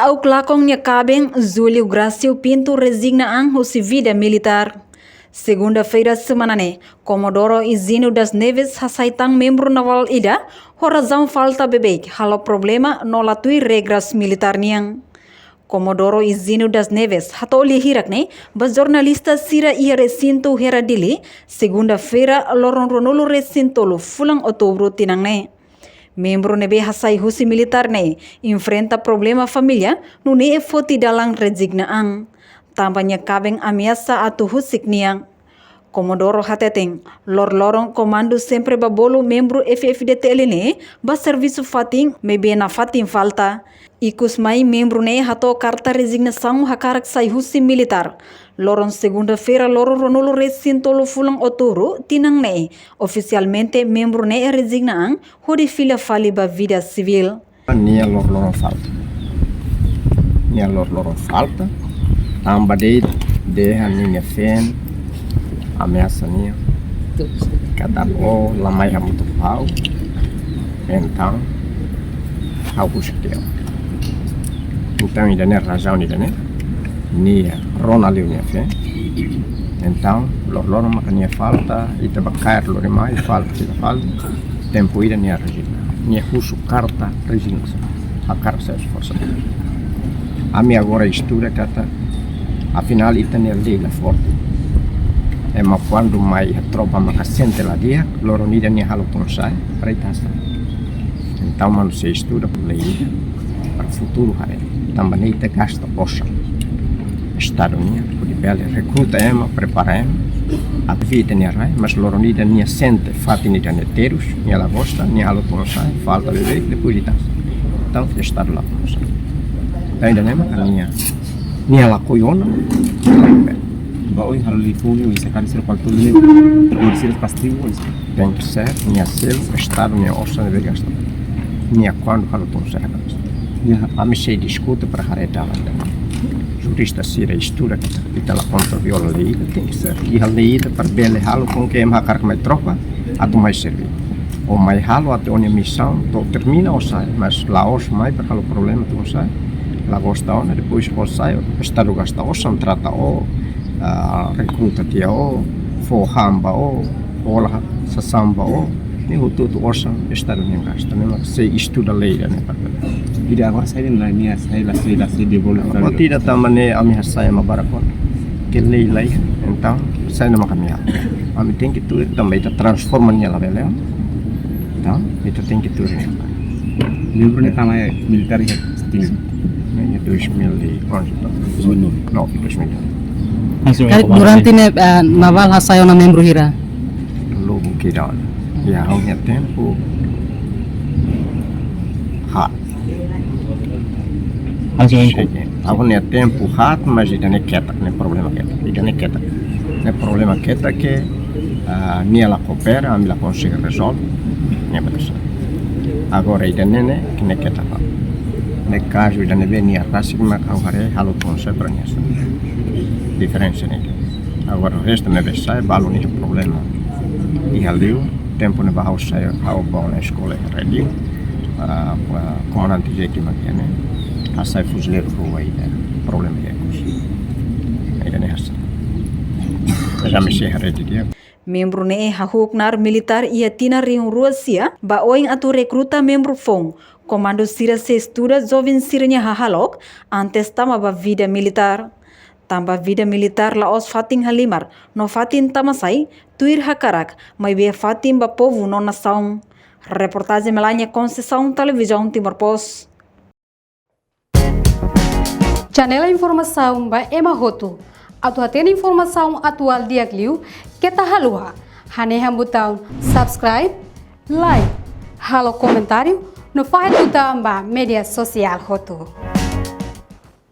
au klakongnya kabeng Júlio Gracio Pinto resigna anjo vida militar. Segunda-feira semanane, Comodoro Izino das Neves hasaitang membro naval ida, horazão falta bebek, halo problema no latui regras militar niang. Comodoro Izino das Neves hatoli hirakne, bas jornalista sira ia recinto heradili, segunda-feira loron ronolo recintolo fulang outubro tinangne. Membro nebe hasai husi militar ne, enfrenta problema família, no ne foti dalang resignaang. Tampaknya kabeng ameaça atu husik niang. Comodoro hateteng, lorong comando sempre babolo membro FFDTL ne, ba serviço fating, mebe na fating falta. Ikus mai membro ne hato carta resignação hakarak sai husi militar. Lorong segunda-feira lorong ronolo recintolo fulang outubro tinang ne, oficialmente membro ne resignaang, hodi filha fali ba vida civil. Nia lorong falta. Nia lorong falta. Amba de ninha fen ameaça nia cada lamai muito pau então alguns teu então ainda nem razão ainda nem nia ronaldo nia fen então loro makanya falta ita bakar loro mai falta tempo ida nia regina nia husu carta regina a carta se esforça a minha agora estuda kata afinal ita ne lega forte ma quando mai a tropa ma sente la dia loro nida ne halo ponsai para itasa então mano se estuda por lei para futuro hai também ita gasta poxa estado nia por bela recruta ema prepara ema a vida ne rai mas loro nida ne sente fati nida ne terus ne la gosta ne halo ponsai falta bebê depois itasa então estado lá ponsai ainda nem makanya ni ala koyona ba oi halo lifunio isa kan ser qual tudo o ser castigo tem que ser minha sel estado minha ossa deve gastar minha quando halo tão certo a me sei discuta para hareta lá jurista sira estuda que tá lá contra viola lei tem que ser e a lei para bele halo com que ma carga mais tropa a tu mais servir ou mais halo até onde missão termina ou sai mas lá os mais para halo problema tu sai la gosta ona depois o sai estado gasta o trata o recruta tia o for hamba o ola sa samba o ni tudo orsa estado nem gasta nem se estuda lei né ide agora sai na minha sai la de volta o tira tamane a minha sai ma barakon que lei então sai na caminhada a mim tem que tudo também tá transforma nia la bela então itu tem que tudo livro ne tamai militar ya sting em 2011 durante naval hasayo na membro hira logo que dá e a ao tempo ha ao tempo hat mas ele não quer né problema que ni ela coopera a me la consegue resolver né agora ele nene que não quer ne caso da nevenia rassima cauvare halo ponse praniasa diferença né agora o resto neve sai balo nem problema e halio tempo ne vai sair ao bom na escola radio comandante de que makene a sai fuzileiro rua aí problema é ainda nem hasa já me sei rede dia Membro ne hahuknar militar ia tina riung Rusia ba oing atu rekruta membro fong Comando sira se estuda jovem sirnya hahalok antes tama ba vida militar. Tamba vida militar laos fating halimar no fatin tamasai tuir hakarak mai be fatim ba povo no nação. Reportagem Melania Conceição Televisão Timor Post. Janela informação ba Emma Hoto. Atu atena informação atual dia kliu kita halua. Hane hambutang subscribe, like, halo comentário no faz do media social Hoto.